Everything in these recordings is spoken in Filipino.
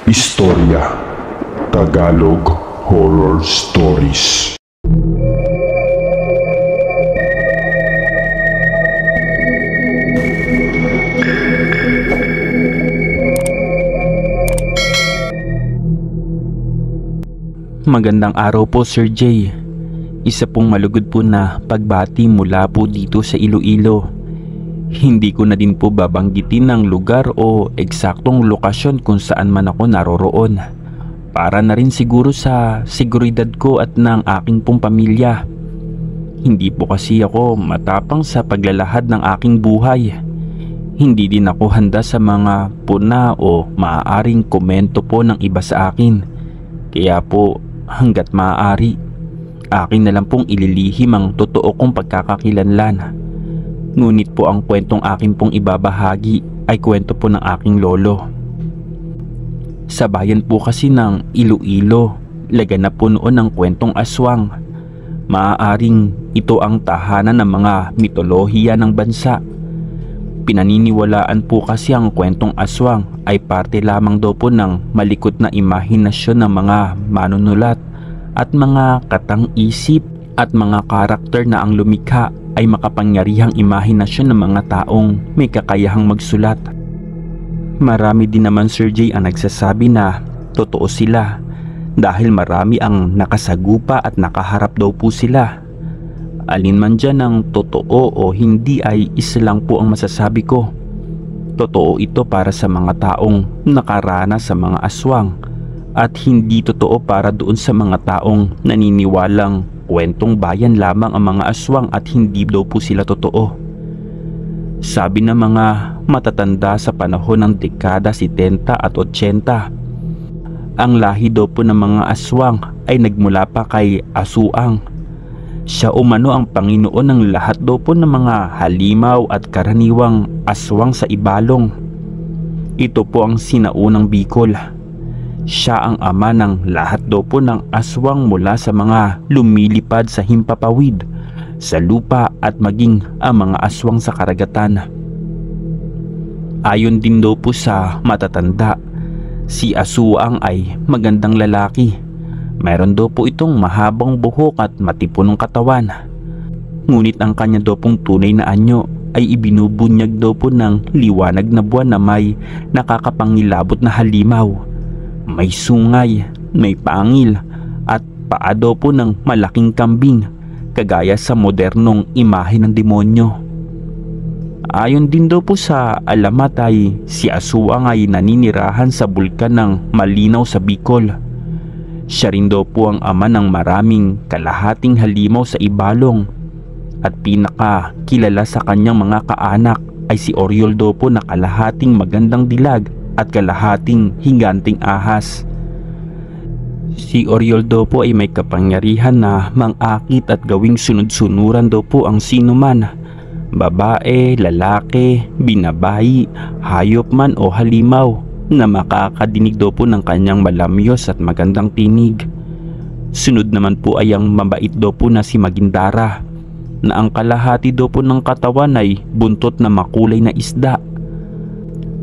Istorya Tagalog Horror Stories. Magandang araw po, Sir Jay. Isa pong malugod po na pagbati mula po dito sa Iloilo. Hindi ko na din po babanggitin ang lugar o eksaktong lokasyon kung saan man ako naroroon, para na rin siguro sa seguridad ko at ng aking pong pamilya. Hindi po kasi ako matapang sa paglalahad ng aking buhay. Hindi din ako handa sa mga puna o maaaring komento po ng iba sa akin. Kaya po hanggat maaari, akin na lang pong ililihim ang totoo kong pagkakakilanlan. Ngunit po ang kwentong akin pong ibabahagi ay kwento po ng aking lolo. Sa bayan po kasi ng Iloilo, laganap po noon ang kwentong aswang. Maaaring ito ang tahanan ng mga mitolohiya ng bansa. Pinaniniwalaan po kasi ang kwentong aswang ay parte lamang daw po ng malikot na imahinasyon ng mga manunulat at mga katang-isip at mga karakter na ang lumikha ay makapangyarihang imahinasyon ng mga taong may kakayahang magsulat. Marami din naman, Sir Jay, ang nagsasabi na totoo sila dahil marami ang nakasagupa at nakaharap daw po sila. Alin man dyan ang totoo o hindi ay isa lang po ang masasabi ko. Totoo ito para sa mga taong nakaranas sa mga aswang at hindi totoo para doon sa mga taong naniniwalang kwentong bayan lamang ang mga aswang at hindi daw po sila totoo. Sabi ng mga matatanda sa panahon ng dekada 70 at 80, ang lahi daw po ng mga aswang ay nagmula pa kay Asuang. Siya umano ang Panginoon ng lahat daw po ng mga halimaw at karaniwang aswang sa Ibalong. Ito po ang sinaunang Bicol. Siya ang ama ng lahat daw po ng aswang mula sa mga lumilipad sa himpapawid, sa lupa at maging ang mga aswang sa karagatan. Ayon din daw po sa matatanda, si Asuang ay magandang lalaki. Mayroon daw po itong mahabang buhok at matipunong katawan. Ngunit ang kanya daw pong tunay na anyo ay ibinubunyag daw po ng liwanag na buwan na may nakakapangilabot na halimaw. May sungay, may pangil at paa daw po ng malaking kambing, kagaya sa modernong imahe ng demonyo. Ayon din daw po sa alamat ay si Asuang ay naninirahan sa bulkan ng Malinaw sa Bicol. Siya rin daw po ang ama ng maraming kalahating halimaw sa Ibalong at pinaka kilala sa kanyang mga kaanak ay si Oriol daw po na kalahating magandang dilag at kalahating higanting ahas. Si Oriol daw po ay may kapangyarihan na mangakit at gawing sunod-sunuran daw po ang sino man, babae, lalaki, binabayi, hayop man o halimaw, na makakadinig daw po ng kanyang malamyos at magandang tinig. Sunod naman po ay ang mabait daw po na si Magindara, na ang kalahati daw po ng katawan ay buntot na makulay na isda.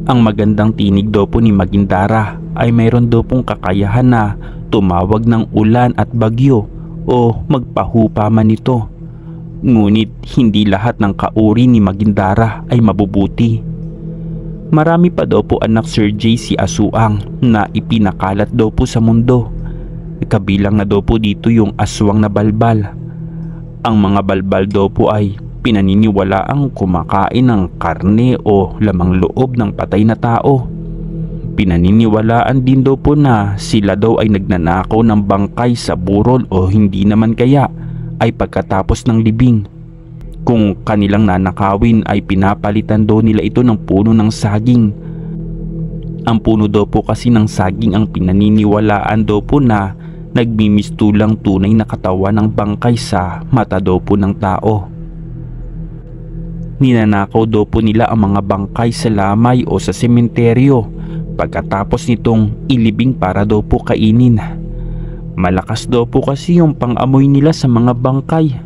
Ang magandang tinig daw po ni Magindara ay mayroon daw pong kakayahan na tumawag ng ulan at bagyo o magpahupa man ito. Ngunit hindi lahat ng kauri ni Magindara ay mabubuti. Marami pa daw po anak, Sir Jay, si Asuang na ipinakalat daw po sa mundo. Kabilang na daw po dito yung aswang na balbal. Ang mga balbal daw po ay pinaniniwalaang kumakain ng karne o lamang loob ng patay na tao. Pinaniniwalaan din daw po na sila daw ay nagnanakaw ng bangkay sa burol o hindi naman kaya ay pagkatapos ng libing. Kung kanilang nanakawin ay pinapalitan daw nila ito ng puno ng saging. Ang puno daw po kasi ng saging ang pinaniniwalaan daw po na nagmimistulang tunay na katawan ng bangkay sa mata daw po ng tao. Ninanakaw daw po nila ang mga bangkay sa lamay o sa sementeryo pagkatapos nitong ilibing para daw po kainin. Malakas daw po kasi yung pang-amoy nila sa mga bangkay.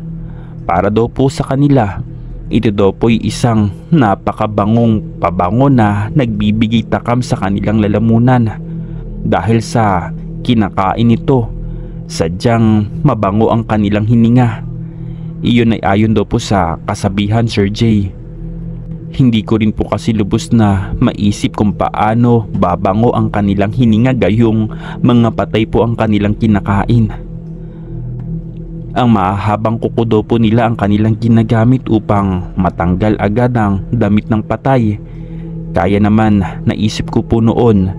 Para daw po sa kanila, ito daw po'y isang napakabangong pabango na nagbibigay takam sa kanilang lalamunan. dahil sa kinakain nito. Sadyang mabango ang kanilang hininga. Iyon ay ayon daw po sa kasabihan, Sir Jay. Hindi ko rin po kasi lubos na maisip kung paano babango ang kanilang hininga gayong mga patay po ang kanilang kinakain. Ang mahahabang kuko daw po nila ang kanilang ginagamit upang matanggal agad ang damit ng patay. Kaya naman naisip ko po noon,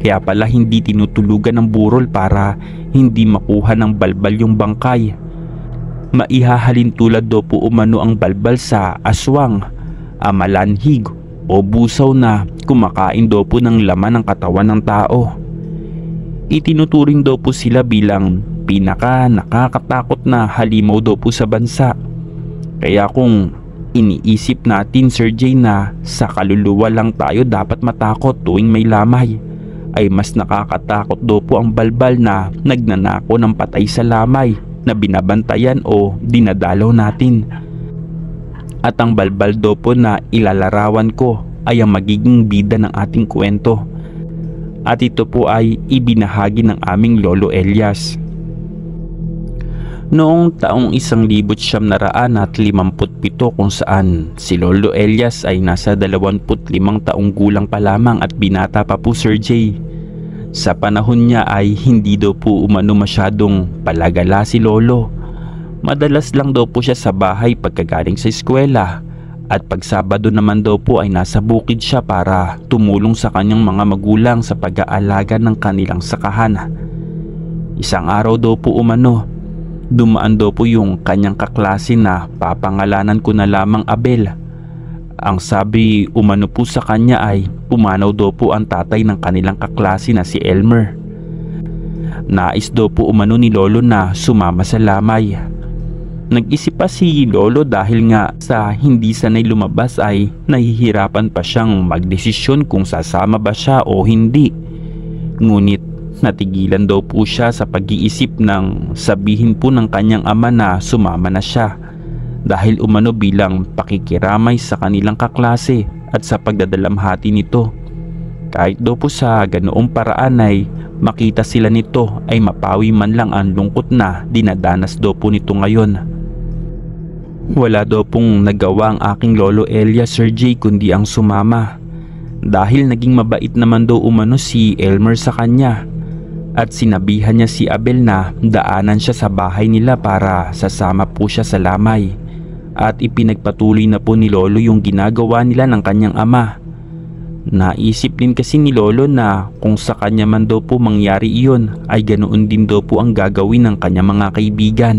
kaya pala hindi tinutulugan ng burol para hindi makuha ng balbal yung bangkay. Maihahalin tulad daw po umano ang balbal sa aswang, amalanhig o busaw na kumakain daw po ng laman ng katawan ng tao. Itinuturing daw po sila bilang pinaka nakakatakot na halimaw daw po sa bansa. Kaya kung iniisip natin, Sir Jay, na sa kaluluwa lang tayo dapat matakot tuwing may lamay, ay mas nakakatakot daw po ang balbal na nagnanako ng patay sa lamay na binabantayan o dinadalaw natin. At ang balbal daw po na ilalarawan ko ay ang magiging bida ng ating kwento. At ito po ay ibinahagi ng aming Lolo Elias. Noong taong 1957 kung saan si Lolo Elias ay nasa 25 taong gulang pa lamang at binata pa po, Sir Jay. Sa panahon niya ay hindi daw po umano masyadong palagala si Lolo. Madalas lang daw po siya sa bahay pagkagaling sa eskwela, at pag Sabado naman daw po ay nasa bukid siya para tumulong sa kanyang mga magulang sa pag-aalaga ng kanilang sakahan. Isang araw daw po umano, dumaan daw po yung kanyang kaklase na papangalanan ko na lamang Abel. Ang sabi umano po sa kanya ay pumanaw daw po ang tatay ng kanilang kaklase na si Elmer. Nais daw po umano ni Lolo na sumama sa lamay. Nag-isip pa si Lolo dahil nga sa hindi sanay lumabas ay nahihirapan pa siyang magdesisyon kung sasama ba siya o hindi. Ngunit natigilan daw po siya sa pag-iisip ng sabihin po ng kanyang ama na sumama na siya, dahil umano bilang pakikiramay sa kanilang kaklase at sa pagdadalamhati nito. Kahit daw po sa ganoong paraan ay makita sila nito ay mapawi man lang ang lungkot na dinadanas daw po nito ngayon. Wala daw pong nagawa ang aking Lolo Elias, Sir Jay, kundi ang sumama, dahil naging mabait naman daw umano si Elmer sa kanya. At sinabihan niya si Abel na daanan siya sa bahay nila para sasama po siya sa lamay. At ipinagpatuloy na po ni Lolo yung ginagawa nila ng kanyang ama. Naisip din kasi ni Lolo na kung sa kanya man daw po mangyari iyon ay ganoon din daw po ang gagawin ng kanyang mga kaibigan.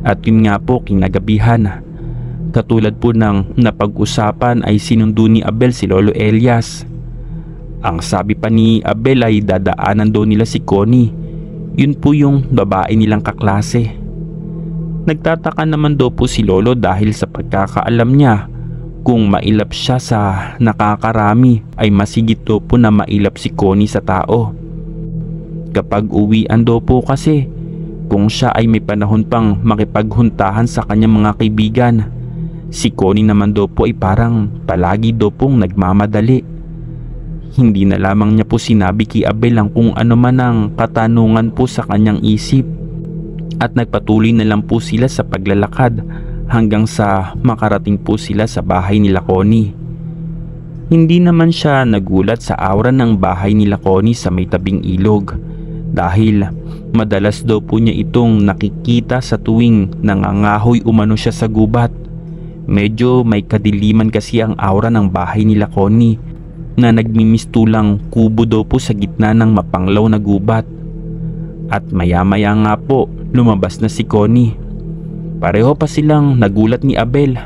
At yun nga po, kinagabihan, katulad po ng napag-usapan ay sinundo ni Abel si Lolo Elias. Ang sabi pa ni Abel ay dadaanan daw nila si Connie. Yun po yung babae nilang kaklase. Nagtataka naman daw po si Lolo dahil sa pagkakaalam niya, kung mailap siya sa nakakarami ay masigit daw po na mailap si Connie sa tao. Kapag uwian daw po kasi, kung siya ay may panahon pang makipaghuntahan sa kanyang mga kaibigan, si Connie naman daw po ay parang palagi daw pong nagmamadali. Hindi na lamang niya po sinabi kay Abel ang kung ano man ang katanungan po sa kanyang isip, at nagpatuloy na lang po sila sa paglalakad hanggang sa makarating po sila sa bahay nila Connie. Hindi naman siya nagulat sa aura ng bahay nila Connie sa may tabing ilog, dahil madalas daw po niya itong nakikita sa tuwing nangangahoy umano siya sa gubat. Medyo may kadiliman kasi ang aura ng bahay nila Connie, na nagmimistulang kubo daw po sa gitna ng mapanglaw na gubat. At maya-maya nga po lumabas na si Connie. Pareho pa silang nagulat ni Abel.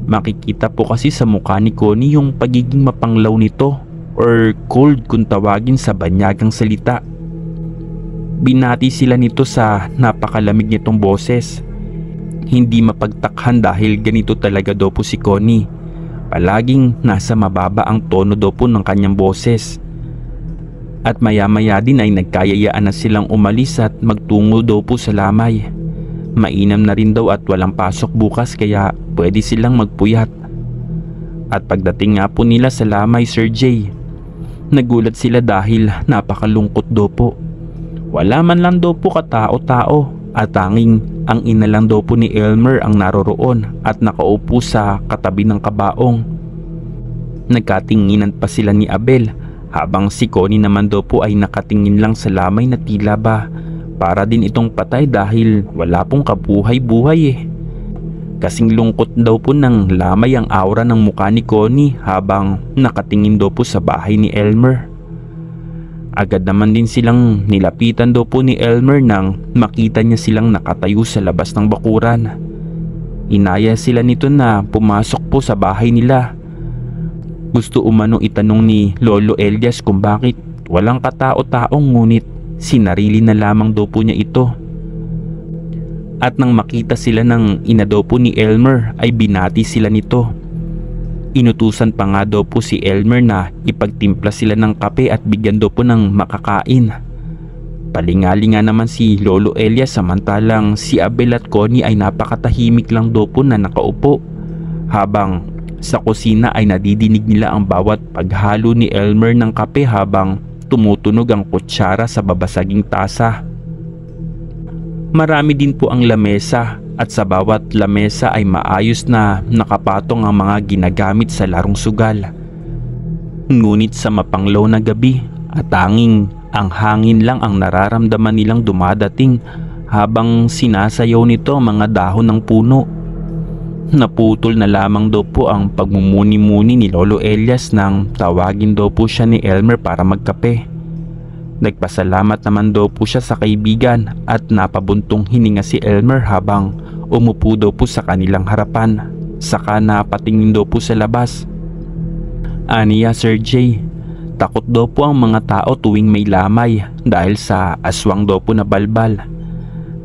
Makikita po kasi sa mukha ni Connie yung pagiging mapanglaw nito, or cold kung tawagin sa banyagang salita. Binati sila nito sa napakalamig nitong boses. Hindi mapagtakhan dahil ganito talaga daw po si Connie. Palaging nasa mababa ang tono daw po ng kanyang boses. At maya-maya din ay nagkayayaan na silang umalis at magtungo daw po sa lamay. Mainam na rin daw at walang pasok bukas kaya pwede silang magpuyat. At pagdating nga po nila sa lamay, Sir Jay, Nagulat sila dahil napakalungkot daw po. Wala man lang daw po katao-tao at tanging ang ina lang daw po ni Elmer ang naroroon at nakaupo sa katabi ng kabaong. Nagkatinginan pa sila ni Abel habang si Connie naman daw po ay nakatingin lang sa lamay na tila ba para din itong patay dahil wala pong kabuhay-buhay eh. Kasing lungkot daw po ng lamay ang aura ng mukha ni Connie habang nakatingin daw po sa bahay ni Elmer. Agad naman din silang nilapitan daw po ni Elmer nang makita niya silang nakatayo sa labas ng bakuran. Inaya sila nito na pumasok po sa bahay nila. Gusto umano itanong ni Lolo Elias kung bakit walang katao-taong ngunit sinarili na lamang daw po niya ito. At nang makita sila ng ina daw po ni Elmer ay binati sila nito. Inutusan pa nga daw po si Elmer na ipagtimpla sila ng kape at bigyan daw po ng makakain. Palingali nga naman si Lolo Elias samantalang si Abel at Connie ay napakatahimik lang daw po na nakaupo. Habang sa kusina ay nadidinig nila ang bawat paghalo ni Elmer ng kape habang tumutunog ang kutsara sa babasaging tasa. Marami din po ang lamesa at sa bawat lamesa ay maayos na nakapatong ang mga ginagamit sa larong sugal. Ngunit sa mapanglaw na gabi at tanging ang hangin lang ang nararamdaman nilang dumadating habang sinasayaw nito ang mga dahon ng puno. Naputol na lamang daw po ang pagmumuni-muni ni Lolo Elias nang tawagin daw po siya ni Elmer para magkape. Nagpasalamat naman daw po siya sa kaibigan at napabuntong hininga si Elmer habang umupo daw po sa kanilang harapan. Saka napatingin daw po sa labas. Aniya Sir Jay, takot daw po ang mga tao tuwing may lamay dahil sa aswang daw po na balbal.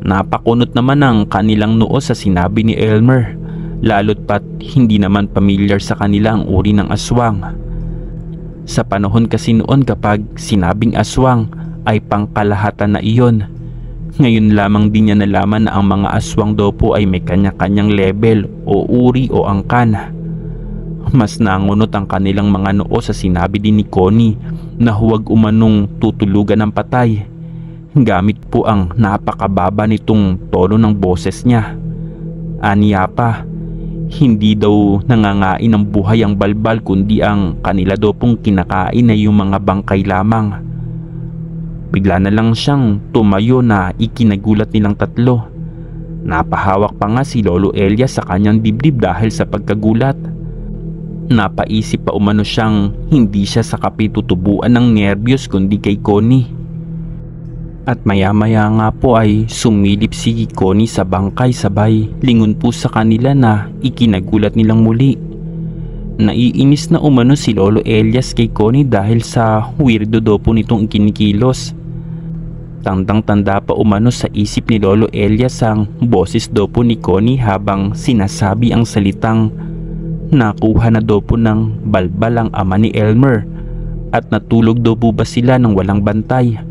Napakunot naman ang kanilang noo sa sinabi ni Elmer, lalo't pat hindi naman pamilyar sa kanila ang uri ng aswang. Sa panahon kasi noon kapag sinabing aswang ay pangkalahatan na iyon. Ngayon lamang din niya nalaman na ang mga aswang daw po ay may kanya-kanyang level o uri o angkan. Mas nangunot ang kanilang mga noo sa sinabi din ni Connie na huwag umanong tutulugan ng patay. Gamit po ang napakababa nitong tono ng boses niya. Aniya pa, hindi daw nangangain ng buhay ang balbal kundi ang kanila daw pong kinakain ay yung mga bangkay lamang. Bigla na lang siyang tumayo na ikinagulat nilang tatlo. Napahawak pa nga si Lolo Elias sa kanyang dibdib dahil sa pagkagulat. Napaisip pa umano siyang hindi siya sa kapitutubuan ng nerbiyos kundi kay Connie. At maya-maya nga po ay sumilip si Connie sa bangkay sabay lingon po sa kanila na ikinagulat nilang muli. Naiinis na umano si Lolo Elias kay Connie dahil sa weirdo daw po nitong ikinikilos. Tandang-tanda pa umano sa isip ni Lolo Elias ang boses daw po ni Connie habang sinasabi ang salitang nakuha na daw po ng balbal ang ama ni Elmer at natulog daw po ba sila ng walang bantay.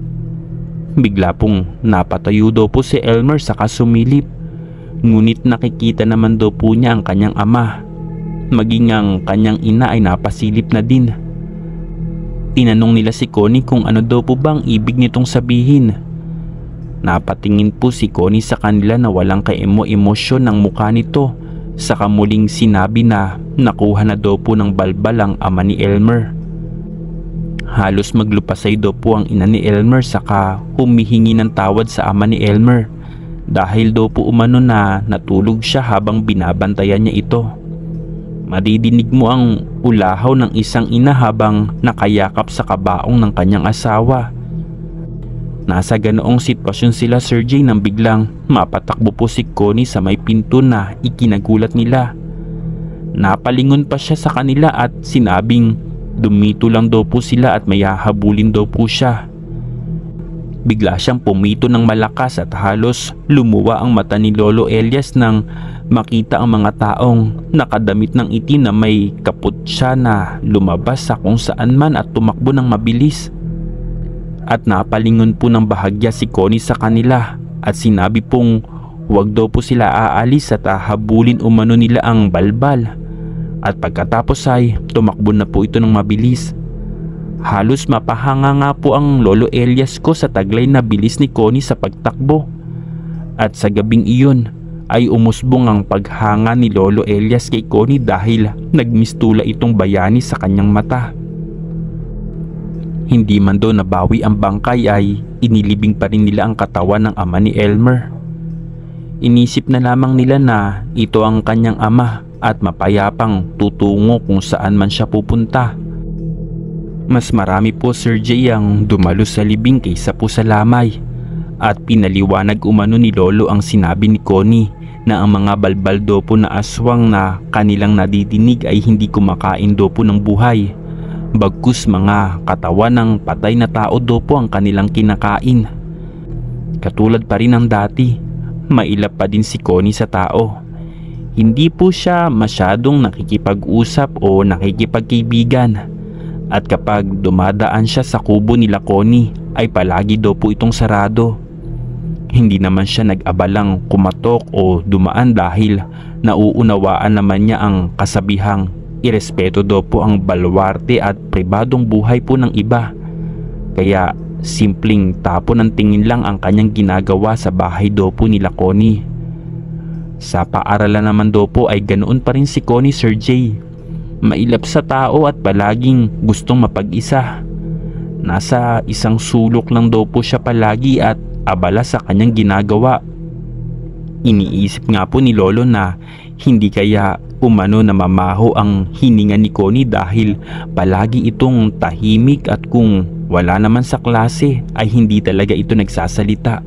Bigla pong napatayo daw po si Elmer saka sumilip. Ngunit nakikita naman daw po niya ang kanyang ama. Maging ang kanyang ina ay napasilip na din. Tinanong nila si Connie kung ano daw po bang ibig nitong sabihin. Napatingin po si Connie sa kanila na walang kaemo-emosyon ng mukha nito. Saka muling sinabi na nakuha na daw po ng balbal ang ama ni Elmer. Halos maglupasay daw po ang ina ni Elmer saka humihingi ng tawad sa ama ni Elmer dahil daw po umano na natulog siya habang binabantayan niya ito. Madidinig mo ang ulahaw ng isang ina habang nakayakap sa kabaong ng kanyang asawa. Nasa ganoong sitwasyon sila Sir Jay nang biglang mapatakbo po si Connie sa may pinto na ikinagulat nila. Napalingon pa siya sa kanila at sinabing dumito lang daw po sila at may hahabulin daw po siya. Bigla siyang pumito ng malakas at halos lumuwa ang mata ni Lolo Elias nang makita ang mga taong nakadamit ng itim na may kaput siya na lumabas sa kung saan man at tumakbo ng mabilis. At napalingon po ng bahagya si Connie sa kanila at sinabi pong huwag daw po sila aalis at hahabulin umano nila ang balbal. At pagkatapos ay tumakbo na po ito ng mabilis. Halos mapahanga nga po ang Lolo Elias ko sa taglay na bilis ni Connie sa pagtakbo. At sa gabing iyon ay umusbong ang paghanga ni Lolo Elias kay Connie dahil nagmistula itong bayani sa kanyang mata. Hindi man daw nabawi ang bangkay ay inilibing pa rin nila ang katawan ng ama ni Elmer. Inisip na lamang nila na ito ang kanyang ama at mapayapang tutungo kung saan man siya pupunta. Mas marami po Sir Jay ang dumalo sa libing kaysa po sa lamay at pinaliwanag umano ni Lolo ang sinabi ni Connie na ang mga balbal daw po na aswang na kanilang nadidinig ay hindi kumakain daw po ng buhay. Bagkus mga katawan ng patay na tao daw po ang kanilang kinakain. Katulad pa rin ng dati, mailap pa din si Connie sa tao. Hindi po siya masyadong nakikipag-usap o nakikipagkaibigan. At kapag dumadaan siya sa kubo nila Connie ay palagi daw po itong sarado. Hindi naman siya nag-abalang kumatok o dumaan dahil nauunawaan naman niya ang kasabihang irespeto daw po ang balwarte at pribadong buhay po ng iba. Kaya simpleng tapon ng tingin lang ang kanyang ginagawa sa bahay daw po nila Connie. Sa paaralan naman daw po ay ganoon pa rin si Connie, Sir Jay. Mailap sa tao at palaging gustong mapag-isa. Nasa isang sulok lang daw po siya palagi at abala sa kanyang ginagawa. Iniisip nga po ni Lolo na hindi kaya umano na mamaho ang hininga ni Connie dahil palagi itong tahimik at kung wala naman sa klase ay hindi talaga ito nagsasalita.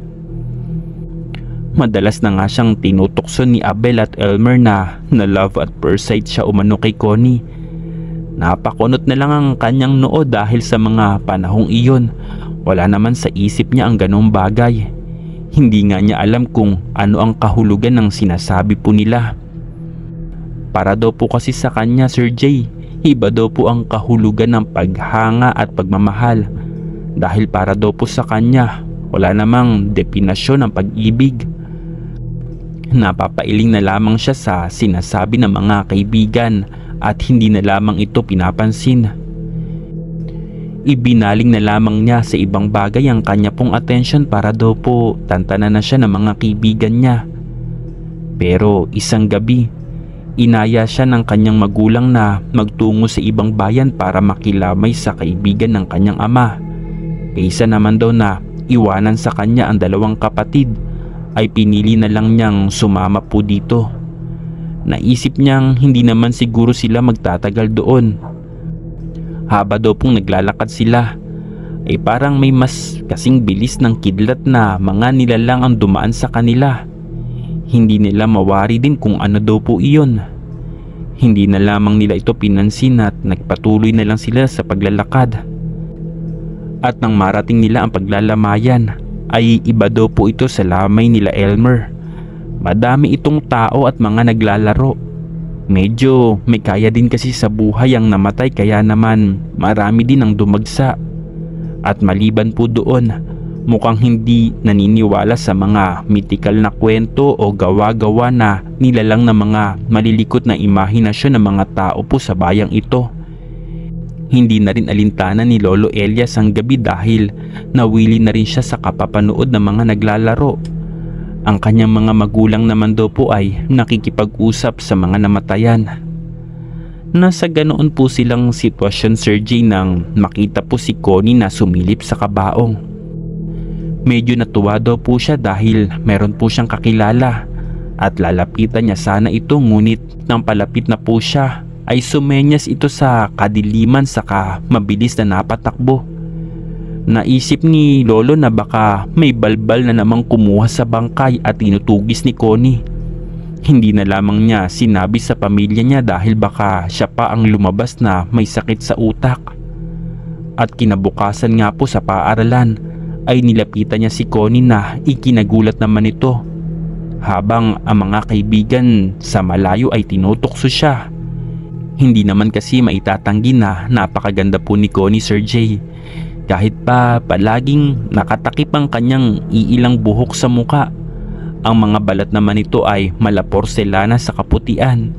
Madalas na nga siyang tinutokso ni Abel at Elmer na love at first sight siya umano kay Connie. Napakunot na lang ang kanyang noo dahil sa mga panahong iyon. Wala naman sa isip niya ang ganong bagay. Hindi nga niya alam kung ano ang kahulugan ng sinasabi po nila. Para daw po kasi sa kanya, Sir Jay, iba daw po ang kahulugan ng paghanga at pagmamahal. Dahil para daw po sa kanya, wala namang definasyon ng pag-ibig. Napapailing na lamang siya sa sinasabi ng mga kaibigan at hindi na lamang ito pinapansin. Ibinaling na lamang niya sa ibang bagay ang kanya pong atensyon para daw po tantanan na siya ng mga kaibigan niya. Pero isang gabi, inaya siya ng kanyang magulang na magtungo sa ibang bayan para makilamay sa kaibigan ng kanyang ama. Kaysa naman daw na iwanan sa kanya ang dalawang kapatid, ay pinili na lang niyang sumama po dito. Naisip niyang hindi naman siguro sila magtatagal doon. Haba daw pong naglalakad sila, ay parang may mas kasing bilis ng kidlat na mga nilalang ang dumaan sa kanila. Hindi nila mawari din kung ano daw po iyon. Hindi na lamang nila ito pinansin at nagpatuloy na lang sila sa paglalakad. At nang marating nila ang paglalamayan, ay iba daw po ito sa lamay nila Elmer. Madami itong tao at mga naglalaro. Medyo may kaya din kasi sa buhay ang namatay kaya naman marami din ang dumagsa. At maliban po doon, mukhang hindi naniniwala sa mga mythical na kwento o gawa-gawa na nilalang ng mga malilikot na imahinasyon ng mga tao po sa bayang ito. Hindi na rin alintana ni Lolo Elias ang gabi dahil nawili na rin siya sa kapapanood ng mga naglalaro. Ang kanyang mga magulang naman daw po ay nakikipag-usap sa mga namatayan. Nasa ganoon po silang sitwasyon, Sir Jay, nang makita po si Connie na sumilip sa kabaong. Medyo natuwa daw po siya dahil meron po siyang kakilala at lalapitan niya sana ito, ngunit nang palapit na po siya ay sumenyas ito sa kadiliman saka mabilis na napatakbo. Naisip ni Lolo na baka may balbal na namang kumuha sa bangkay at tinutugis ni Connie. Hindi na lamang niya sinabi sa pamilya niya dahil baka siya pa ang lumabas na may sakit sa utak. At kinabukasan nga po sa paaralan ay nilapitan niya si Connie na ikinagulat naman ito. Habang ang mga kaibigan sa malayo ay tinutokso siya. Hindi naman kasi maitatanggi na napakaganda po ni Connie, Sir Jay. Kahit pa palaging nakatakip ang kanyang iilang buhok sa muka, ang mga balat naman ito ay mala porselana sa kaputian.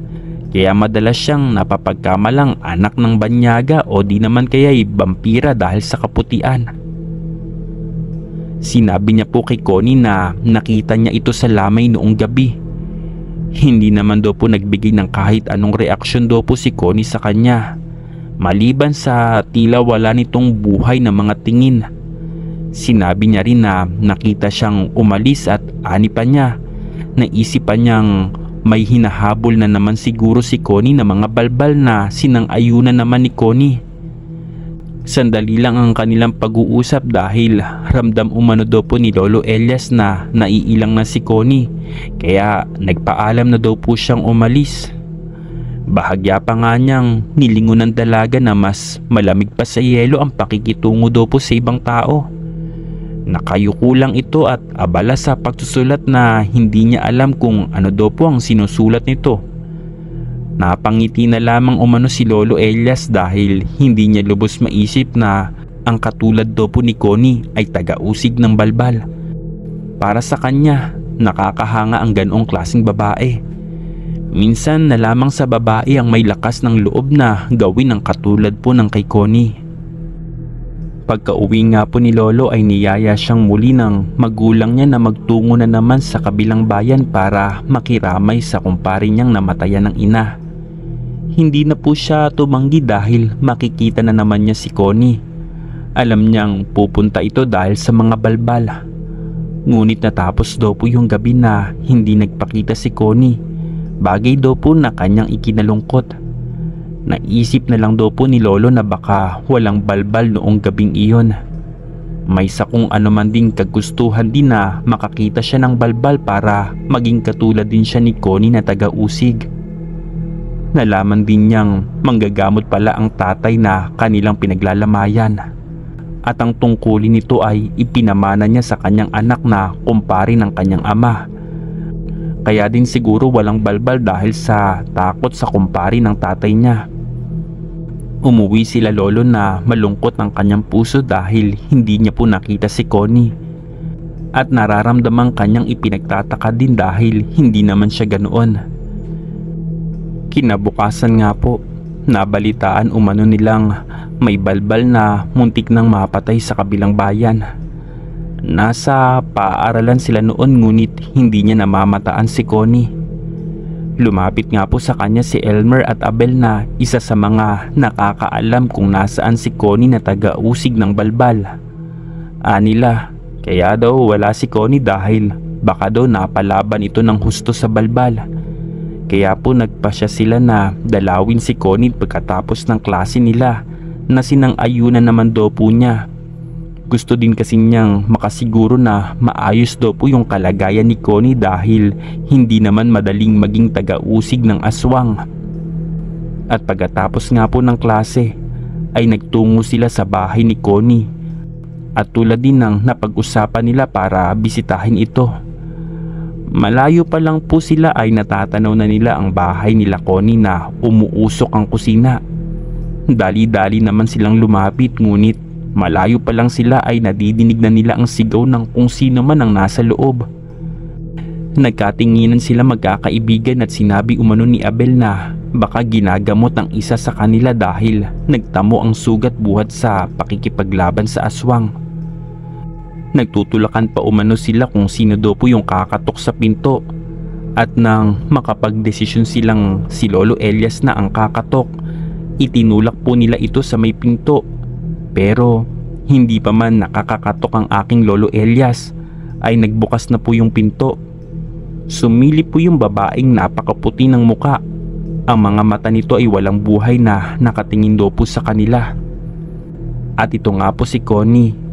Kaya madalas siyang napapagkamalang anak ng banyaga o di naman kaya'y vampira dahil sa kaputian. Sinabi niya po kay Connie na nakita niya ito sa lamay noong gabi. Hindi naman daw po nagbigay ng kahit anong reaksyon daw po si Connie sa kanya, maliban sa tila wala nitong buhay na mga tingin. Sinabi niya rin na nakita siyang umalis at ani pa niya, naisipan niyang may hinahabol na naman siguro si Connie na mga balbal na sinang-ayunan naman ni Connie. Sandali lang ang kanilang pag-uusap dahil ramdam umano daw po ni Lolo Elias na naiilang na si Connie, kaya nagpaalam na daw po siyang umalis. Bahagya pa nga niyang nilingon ng dalaga na mas malamig pa sa yelo ang pakikitungo daw po sa ibang tao. Nakayuko lang ito at abala sa pagsusulat na hindi niya alam kung ano daw po ang sinusulat nito. Napangiti na lamang umano si Lolo Elias dahil hindi niya lubos maisip na ang katulad daw po ni Connie ay taga-usig ng balbal. Para sa kanya, nakakahanga ang ganoong klaseng babae. Minsan na lamang sa babae ang may lakas ng loob na gawin ang katulad po ng kay Connie. Pagka-uwi nga po ni Lolo ay niyaya siyang muli ng magulang niya na magtungo na naman sa kabilang bayan para makiramay sa kumpare niyang namatayan ng ina. Hindi na po siya tumanggi dahil makikita na naman niya si Connie. Alam niyang pupunta ito dahil sa mga balbal. Ngunit natapos daw po yung gabi na hindi nagpakita si Connie. Bagay daw po na kanyang ikinalungkot. Naisip na lang daw po ni Lolo na baka walang balbal noong gabing iyon. May sakong anuman ding kagustuhan din na makakita siya ng balbal para maging katulad din siya ni Connie na taga-usig. Nalaman din niyang manggagamot pala ang tatay na kanilang pinaglalamayan. At ang tungkulin nito ay ipinamana niya sa kanyang anak na kumpare ng kanyang ama. Kaya din siguro walang balbal dahil sa takot sa kumpare ng tatay niya. Umuwi sila Lolo na malungkot ang kanyang puso dahil hindi niya po nakita si Connie. At nararamdamang kanyang ipinagtataka din dahil hindi naman siya ganoon. Kinabukasan nga po, nabalitaan umano nilang may balbal na muntik nang mapatay sa kabilang bayan. Nasa paaralan sila noon ngunit hindi niya namamataan si Connie. Lumapit nga po sa kanya si Elmer at Abel na isa sa mga nakakaalam kung nasaan si Connie na taga-usig ng balbal. Anila, kaya daw wala si Connie dahil baka daw napalaban ito ng husto sa balbal. Kaya po nagpasya sila na dalawin si Connie pagkatapos ng klase nila na sinang-ayunan naman daw po niya. Gusto din kasi niyang makasiguro na maayos daw po yung kalagayan ni Connie dahil hindi naman madaling maging taga-usig ng aswang. At pagkatapos nga po ng klase ay nagtungo sila sa bahay ni Connie. At tulad din ng napag-usapan nila para bisitahin ito. Malayo pa lang po sila ay natatanaw na nila ang bahay nila Connie na umuusok ang kusina. Dali-dali naman silang lumapit ngunit malayo pa lang sila ay nadidinig na nila ang sigaw ng kung sino man ang nasa loob. Nagkatinginan sila magkakaibigan at sinabi umano ni Abel na baka ginagamot ang isa sa kanila dahil nagtamo ang sugat buhat sa pakikipaglaban sa aswang. Nagtutulakan pa umano sila kung sino daw po yung kakatok sa pinto. At nang makapagdesisyon silang si Lolo Elias na ang kakatok, itinulak po nila ito sa may pinto. Pero hindi pa man nakakakatok ang aking Lolo Elias ay nagbukas na po yung pinto. Sumilip po yung babaeng napakaputi ng muka. Ang mga mata nito ay walang buhay na nakatingin daw po sa kanila. At ito nga po si Connie.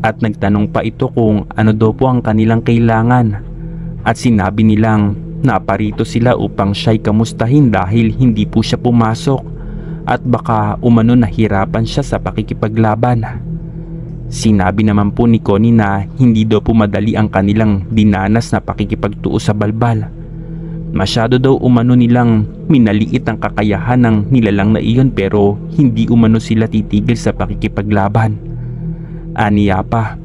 At nagtanong pa ito kung ano daw po ang kanilang kailangan. At sinabi nilang naparito sila upang siya'y kamustahin dahil hindi po siya pumasok. At baka umano nahirapan siya sa pakikipaglaban. Sinabi naman po ni Connie na hindi daw po madali ang kanilang dinanas na pakikipagtuo sa balbal. Masyado daw umano nilang minaliit ang kakayahan ng nilalang na iyon pero hindi umano sila titigil sa pakikipaglaban. Aniya pa,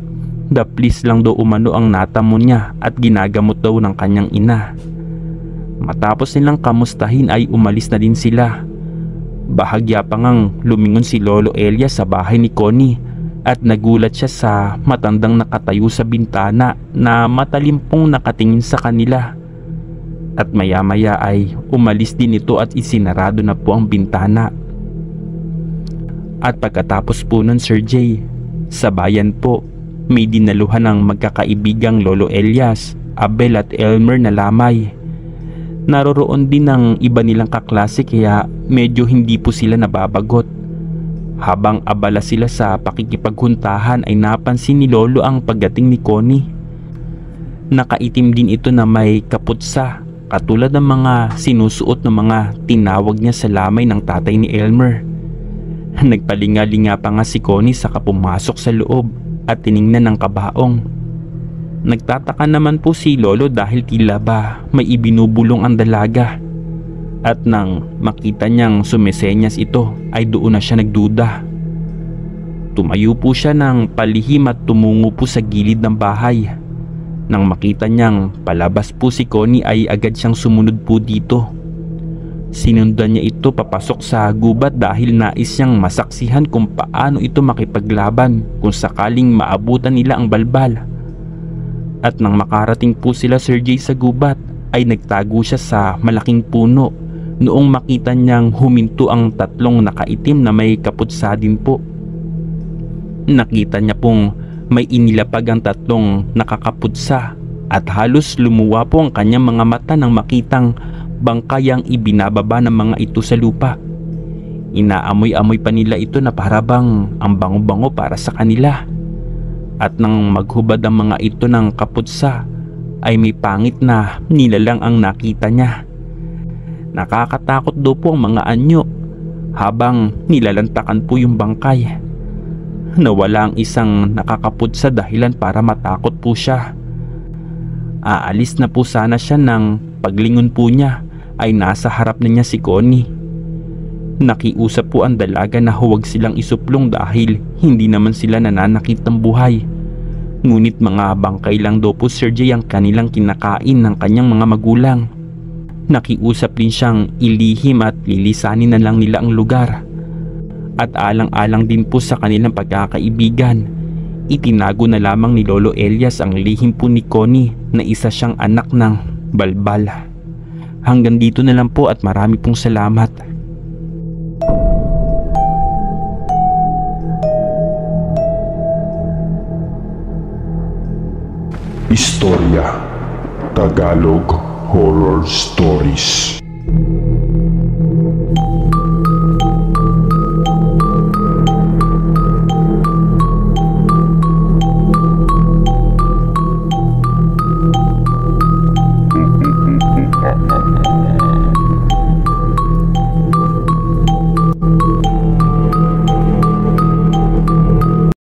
daplis lang daw umano ang natamo niya at ginagamot daw ng kanyang ina. Matapos nilang kamustahin ay umalis na din sila. Bahagya pa ngang lumingon si Lolo Elias sa bahay ni Connie at nagulat siya sa matandang nakatayo sa bintana na matalimpong nakatingin sa kanila. At maya-maya ay umalis din ito at isinarado na po ang bintana. At pagkatapos po nun, Sir Jay, sa bayan po may dinaluhan ng magkakaibigang Lolo Elias, Abel at Elmer na lamay. Naroroon din ng iba nilang kaklase kaya medyo hindi po sila nababagot. Habang abala sila sa pakikipaghuntahan ay napansin ni Lolo ang pagdating ni Connie. Nakaitim din ito na may kaputsa, katulad ng mga sinusuot ng mga tinawag niya sa lamay ng tatay ni Elmer. Nagpalinga-linga pa nga si Connie saka pumasok sa loob at tiningnan ng kabaong. Nagtataka naman po si Lolo dahil tila ba may ibinubulong ang dalaga. At nang makita niyang sumesenyas ito ay doon na siya nagduda. Tumayo po siya ng palihim at tumungo po sa gilid ng bahay. Nang makita niyang palabas po si Connie ay agad siyang sumunod po dito. Sinundan niya ito papasok sa gubat dahil nais niyang masaksihan kung paano ito makipaglaban kung sakaling maabutan nila ang balbal. At nang makarating po sila, Sir Jay, sa gubat ay nagtago siya sa malaking puno noong makita niyang huminto ang tatlong nakaitim na may kaputsa din po. Nakita niya pong may inilapag ang tatlong nakakaputsa at halos lumuwa po ang kanyang mga mata nang makitang bangkayang ibinababa ng mga ito sa lupa. Inaamoy-amoy pa nila ito na parabang ang bango-bango para sa kanila. At nang maghubad ang mga ito ng kaputsa ay may pangit na nilalang ang nakita niya. Nakakatakot daw po ang mga anyo habang nilalantakan po yung bangkay. Nawala ang isang nakakaputsa dahilan para matakot po siya. Aalis na po sana siya nang paglingon po niya ay nasa harap na niya si Connie. Nakiusap po ang dalaga na huwag silang isuplong dahil hindi naman sila nananakit ng buhay. Ngunit mga bangkay lang daw po, Sir Jay, ang kanilang kinakain ng kanyang mga magulang. Nakiusap din siyang ilihim at lilisanin na lang nila ang lugar. At alang-alang din po sa kanilang pagkakaibigan, itinago na lamang ni Lolo Elias ang lihim po ni Connie na isa siyang anak ng balbal. Hanggang dito na lang po at marami pong salamat. Istorya Tagalog Horror Stories.